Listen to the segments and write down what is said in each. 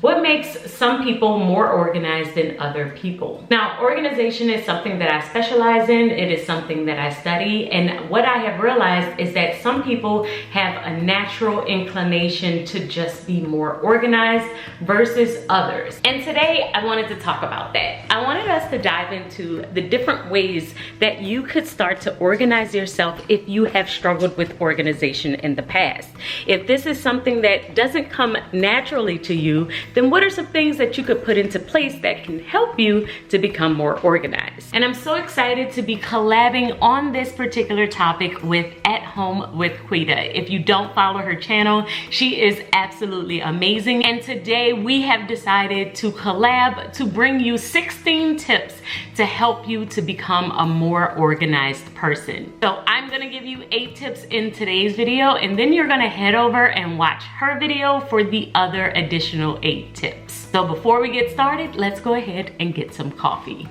What makes some people more organized than other people? Now, organization is something that I specialize in. It is something that I study. And what I have realized is that some people have a natural inclination to just be more organized versus others. And today I wanted to talk about that. I wanted us to dive into the different ways that you could start to organize yourself if you have struggled with organization in the past. If this is something that doesn't come naturally to you, then what are some things that you could put into place that can help you to become more organized? And I'm so excited to be collabing on this particular topic with At Home with Quita. If you don't follow her channel, she is absolutely amazing. And today we have decided to collab to bring you 16 tips to help you to become a more organized person. So I'm gonna give you 8 tips in today's video, and then you're gonna head over and watch her video for the other additional 8 tips. So before we get started, let's go ahead and get some coffee.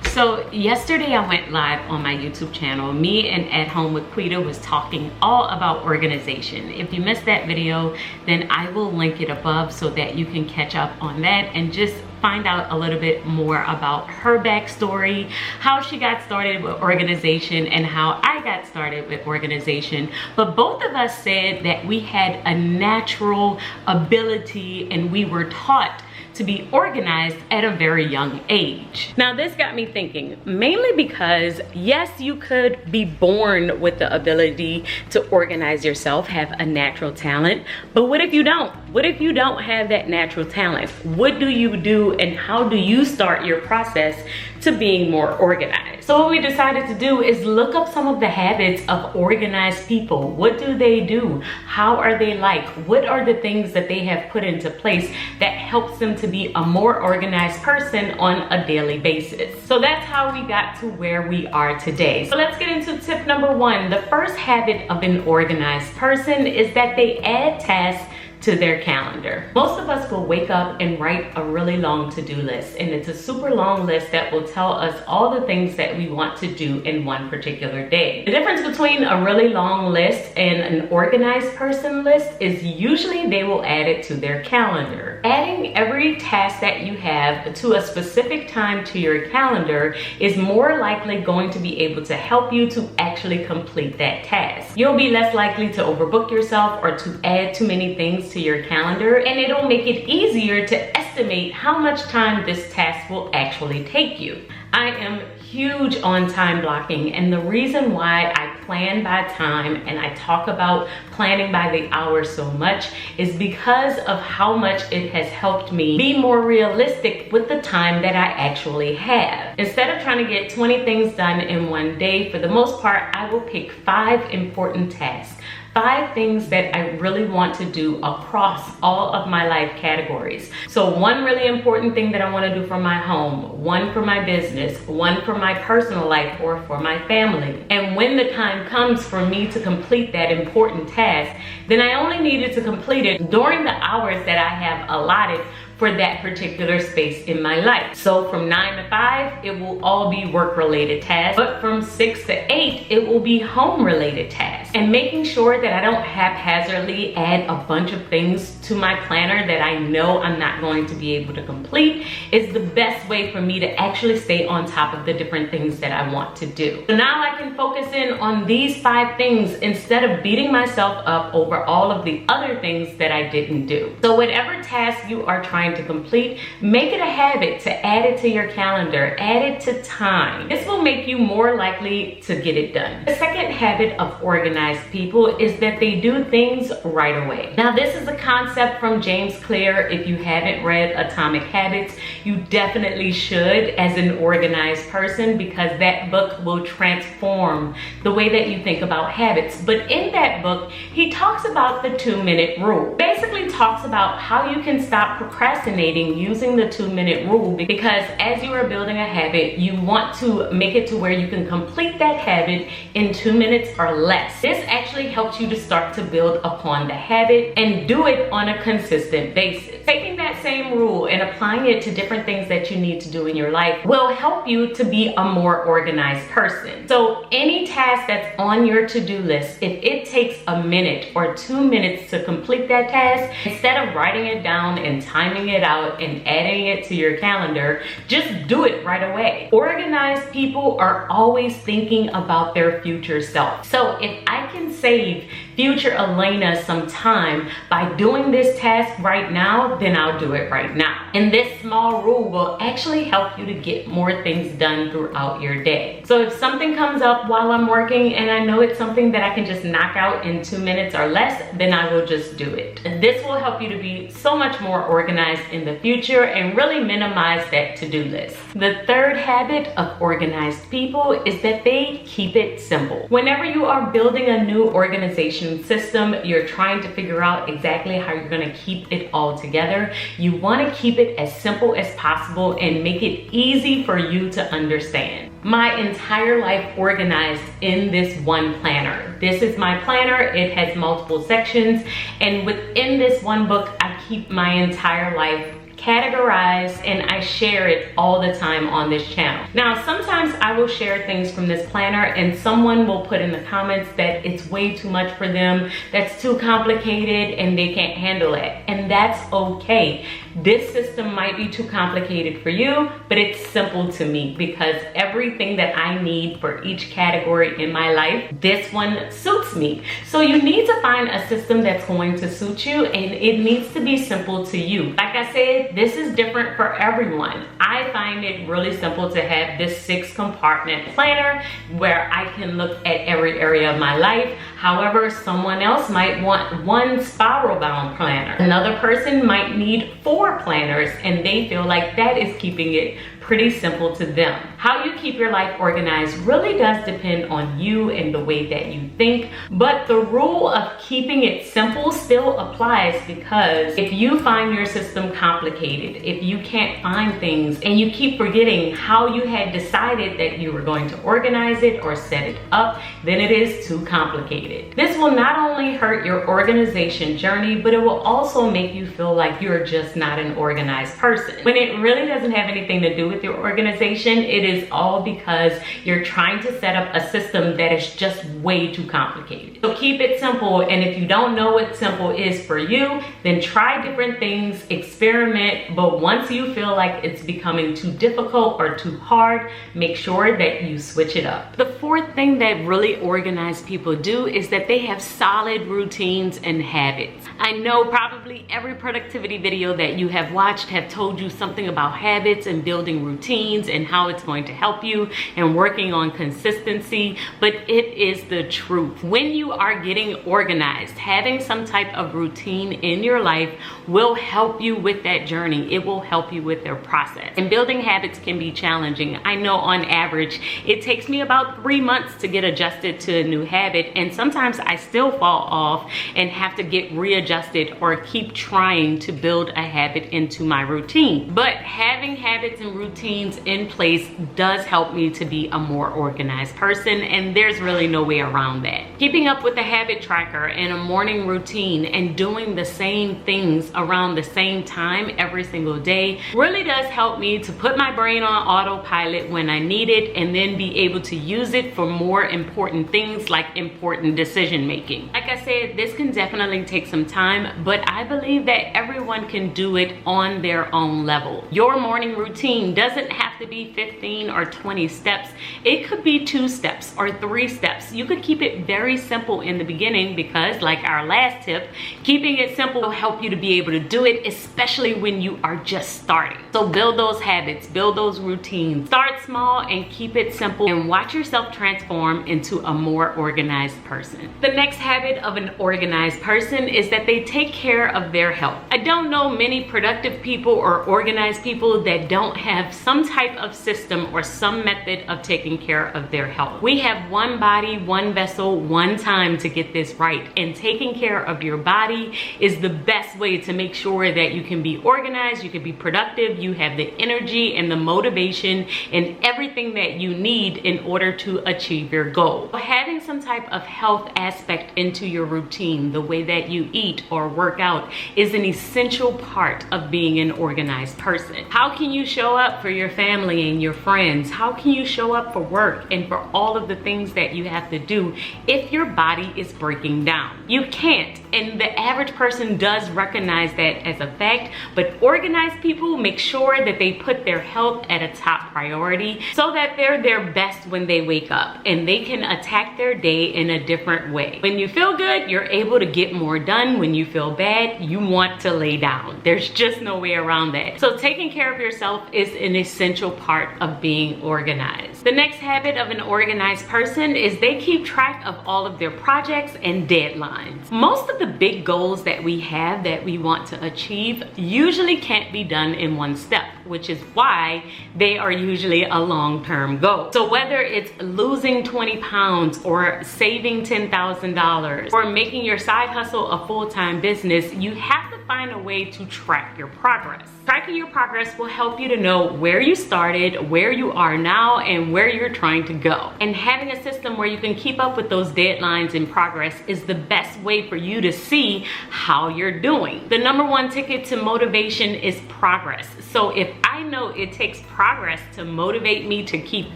So yesterday I went live on my YouTube channel. Me and At Home with Quita was talking all about organization. If you missed that video, then I will link it above so that you can catch up on that and just find out a little bit more about her backstory, how she got started with organization, and how I got started with organization. But both of us said that we had a natural ability and we were taught to be organized at a very young age. Now this got me thinking, mainly because yes, you could be born with the ability to organize yourself, have a natural talent, but what if you don't? What if you don't have that natural talent? What do you do and how do you start your process to being more organized? So what we decided to do is look up some of the habits of organized people. What do they do? How are they like? What are the things that they have put into place that helps them to be a more organized person on a daily basis? So that's how we got to where we are today. So let's get into tip number 1. The first habit of an organized person is that they add tasks to their calendar. Most of us will wake up and write a really long to-do list, and it's a super long list that will tell us all the things that we want to do in one particular day. The difference between a really long list and an organized person list is usually they will add it to their calendar. Adding every task that you have to a specific time to your calendar is more likely going to be able to help you to actually complete that task. You'll be less likely to overbook yourself or to add too many things to your calendar, and it'll make it easier to estimate how much time this task will actually take you. I am huge on time blocking, and the reason why I plan by time and I talk about planning by the hour so much is because of how much it has helped me be more realistic with the time that I actually have. Instead of trying to get 20 things done in one day, for the most part, I will pick 5 important tasks. 5 things that I really want to do across all of my life categories. So 1 really important thing that I want to do for my home, 1 for my business, 1 for my personal life or for my family. And when the time comes for me to complete that important task, then I only needed to complete it during the hours that I have allotted for that particular space in my life. So from 9 to 5, it will all be work-related tasks, but from 6 to 8, it will be home-related tasks. And making sure that I don't haphazardly add a bunch of things to my planner that I know I'm not going to be able to complete is the best way for me to actually stay on top of the different things that I want to do. So now I can focus in on these 5 things instead of beating myself up over all of the other things that I didn't do. So whatever task you are trying to complete, make it a habit to add it to your calendar, add it to time. This will make you more likely to get it done. The second habit of organized people is that they do things right away. Now this is a concept from James Clear. If you haven't read Atomic Habits, you definitely should as an organized person, because that book will transform the way that you think about habits. But in that book, he talks about the 2-minute rule. Basically talks about how you can stop procrastinating procrastinating using the 2-minute rule, because as you are building a habit, you want to make it to where you can complete that habit in 2 minutes or less. This actually helps you to start to build upon the habit and do it on a consistent basis. Taking that same rule and applying it to different things that you need to do in your life will help you to be a more organized person. So any task that's on your to-do list, if it takes a minute or 2 minutes to complete that task, instead of writing it down and timing it out and adding it to your calendar, just do it right away. Organized people are always thinking about their future self. So if I can save future Alaina some time by doing this task right now, then I'll do it right now. And this small rule will actually help you to get more things done throughout your day. So if something comes up while I'm working and I know it's something that I can just knock out in 2 minutes or less, then I will just do it. And this will help you to be so much more organized in the future and really minimize that to-do list. The third habit of organized people is that they keep it simple. Whenever you are building a new organization system, you're trying to figure out exactly how you're going to keep it all together. You want to keep it as simple as possible and make it easy for you to understand. My entire life organized in this one planner. This is my planner. It has multiple sections, and within this one book, I keep my entire life categorized, and I share it all the time on this channel. Now, sometimes I will share things from this planner and someone will put in the comments that it's way too much for them, that's too complicated and they can't handle it. And that's okay. This system might be too complicated for you, but it's simple to me because everything that I need for each category in my life, this one suits me. So you need to find a system that's going to suit you, and it needs to be simple to you. Like I said, this is different for everyone. I find it really simple to have this 6-compartment planner where I can look at every area of my life. However, someone else might want one spiral bound planner. Another person might need 4 planners, and they feel like that is keeping it pretty simple to them. How you keep your life organized really does depend on you and the way that you think, but the rule of keeping it simple still applies, because if you find your system complicated, if you can't find things and you keep forgetting how you had decided that you were going to organize it or set it up, then it is too complicated. This will not only hurt your organization journey, but it will also make you feel like you're just not an organized person, when it really doesn't have anything to do with your organization. It is all because you're trying to set up a system that is just way too complicated. So keep it simple, and if you don't know what simple is for you, then try different things, experiment, but once you feel like it's becoming too difficult or too hard, make sure that you switch it up. The fourth thing that really organized people do is that they have solid routines and habits. I know probably every productivity video that you have watched have told you something about habits and building routines and how it's going to help you and working on consistency, but it is the truth. When you are getting organized, having some type of routine in your life will help you with that journey. It will help you with their process. And building habits can be challenging. I know on average, it takes me about 3 months to get adjusted to a new habit, and sometimes I still fall off and have to get readjusted or keep trying to build a habit into my routine. But having habits and routines in place does help me to be a more organized person, and there's really no way around that. Keeping up with a habit tracker and a morning routine and doing the same things around the same time every single day really does help me to put my brain on autopilot when I need it, and then be able to use it for more important things like important decision making. Like I said, this can definitely take some time, but I believe that everyone can do it on their own level. Your morning routine doesn't have to be 15 or 20 steps. It could be 2 steps or 3 steps. You could keep it very simple in the beginning, because like our last tip, keeping it simple will help you to be able to do it, especially when you are just starting. So build those habits, build those routines, start small and keep it simple, and watch yourself transform into a more organized person. The next habit of an organized person is that that they take care of their health. I don't know many productive people or organized people that don't have some type of system or some method of taking care of their health. We have one body, one vessel, one time to get this right, and taking care of your body is the best way to make sure that you can be organized, you can be productive, you have the energy and the motivation and everything that you need in order to achieve your goal. Having some type of health aspect into your routine, the way that you eat or work out, is an essential part of being an organized person. How can you show up for your family and your friends? How can you show up for work and for all of the things that you have to do if your body is breaking down? You can't, and the average person does recognize that as a fact, but organized people make sure that they put their health at a top priority so that they're their best when they wake up and they can attack their day in a different way. When you feel good, you're able to get more done. When you feel bad, you want to lay down. There's just no way around that. So taking care of yourself is an essential part of being organized. The next habit of an organized person is they keep track of all of their projects and deadlines. Most of the big goals that we have that we want to achieve usually can't be done in one step, which is why they are usually a long-term goal. So whether it's losing 20 pounds or saving $10,000 or making your side hustle a full-time business, you have to find a way to track your progress. Tracking your progress will help you to know where you started, where you are now, and where you're trying to go. And having a system where you can keep up with those deadlines and progress is the best way for you to see how you're doing. The number one ticket to motivation is progress. So if I know it takes progress to motivate me to keep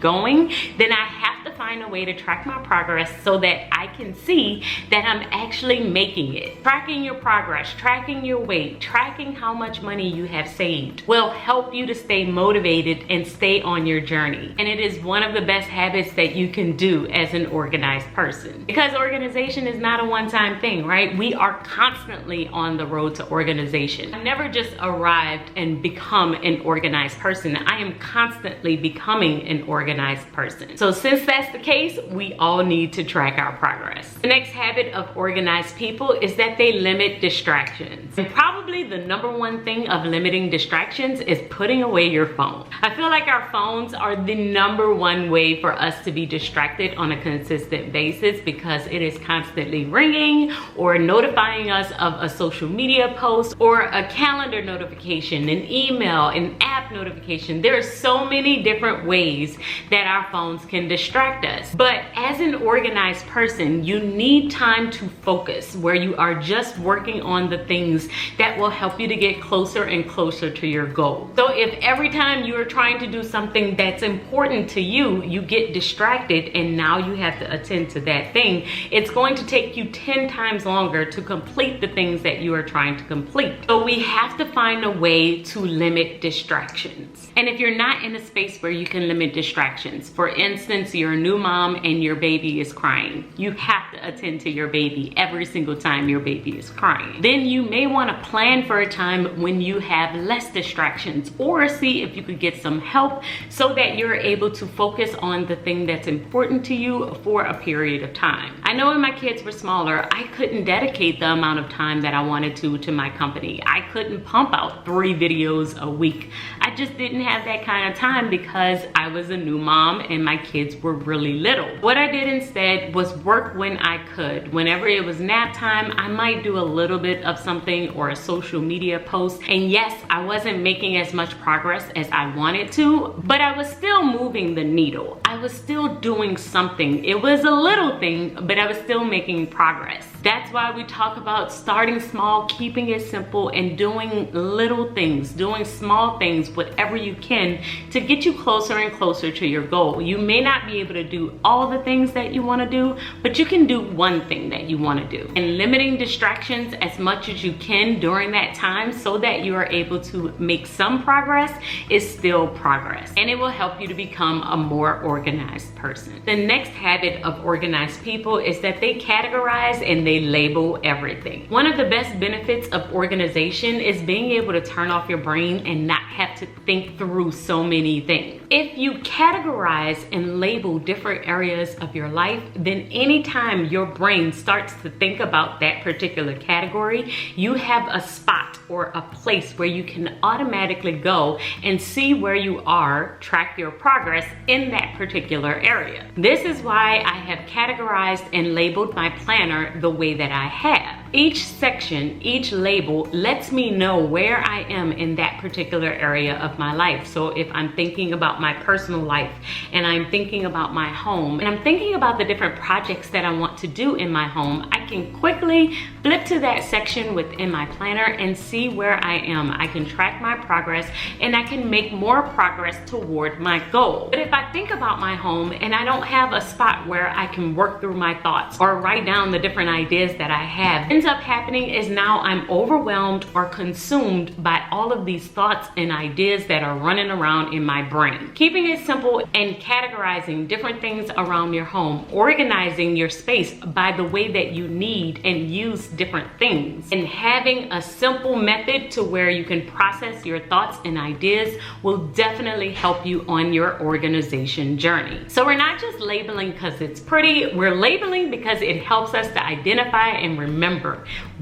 going, then I have to find a way to track my progress so that I can see that I'm actually making it. Tracking your progress, tracking your weight, tracking how much money you have saved will help you to stay motivated and stay on your journey. And it is one of the best habits that you can do as an organized person. Because organization is not a one-time thing, right? We are constantly on the road to organization. I never just arrived and become an organized person. I am constantly becoming an organized person. So since that's the case, we all need to track our progress. The next habit of organized people is that they limit distractions. And probably the number one thing of limiting distractions is putting away your phone. I feel like our phones are the number one way for us to be distracted on a consistent basis because it is constantly ringing or notifying us of a social media post or a calendar notification, an email, an app notification. There are so many different ways that our phones can distract us. But as an organized person, you need time to focus where you are just working on the things that will help you to get closer and closer to your goal. So if every time you are trying to do something that's important to you, you get distracted and now you have to attend to that thing, it's going to take you 10 times longer to complete the things that you are trying to complete. So we have to find a way to limit distractions. And if you're not in a space where you can limit distractions, for instance, you're a new mom and your baby is crying, you have to attend to your baby every single time your baby is crying. Then you may want to plan for a time when you have less distractions, or see if you could get some help so that you're able to focus on the thing that's important to you for a period of time. I know when my kids were smaller, I couldn't dedicate the amount of time that I wanted to my company. I couldn't pump out 3 videos a week. I just didn't have that kind of time because I was a new mom and my kids were really little. What I did instead was work when I could. Whenever it was nap time, I might do a little bit of something or a social media post. And yes, I wasn't making as much progress as I wanted to, but I was still moving the needle. I was still doing something. It was a little thing, but I was still making progress. That's why we talk about starting small, keeping it simple, and doing little things, doing small things, whatever you can, to get you closer and closer to your goal. You may not be able to do all the things that you want to do, but you can do one thing that you want to do. And limiting distractions as much as you can during that time so that you are able to make some progress is still progress. And it will help you to become a more organized person. The next habit of organized people is that they categorize and they label everything. One of the best benefits of organization is being able to turn off your brain and not have to think through so many things. If you categorize and label different areas of your life, then anytime your brain starts to think about that particular category, you have a spot or a place where you can automatically go and see where you are, track your progress in that particular area. This is why I have categorized and labeled my planner the way that I have. Each section, each label lets me know where I am in that particular area of my life. So if I'm thinking about my personal life and I'm thinking about my home and I'm thinking about the different projects that I want to do in my home, I can quickly flip to that section within my planner and see where I am. I can track my progress and I can make more progress toward my goal. But if I think about my home and I don't have a spot where I can work through my thoughts or write down the different ideas that I have, ends up happening is now I'm overwhelmed or consumed by all of these thoughts and ideas that are running around in my brain. Keeping it simple and categorizing different things around your home, organizing your space by the way that you need and use different things, and having a simple method to where you can process your thoughts and ideas will definitely help you on your organization journey. So we're not just labeling because it's pretty, we're labeling because it helps us to identify and remember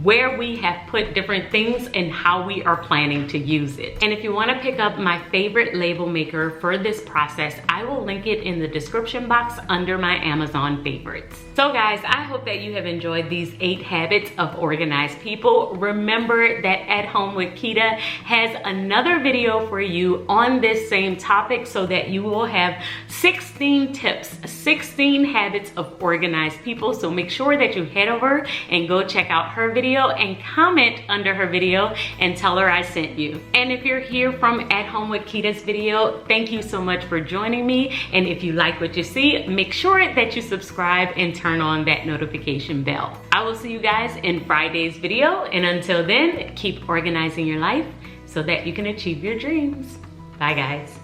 where we have put different things and how we are planning to use it. And if you want to pick up my favorite label maker for this process, I will link it in the description box under my Amazon favorites. So guys, I hope that you have enjoyed these 8 habits of organized people. Remember that At Home with Kita has another video for you on this same topic so that you will have 16 tips, 16 habits of organized people. So make sure that you head over and go check out her video and comment under her video and tell her I sent you. And if you're here from At Home with Kita's video, thank you so much for joining me. And if you like what you see, make sure that you subscribe and turn on that notification bell. I will see you guys in Friday's video. And until then, keep organizing your life so that you can achieve your dreams. Bye guys.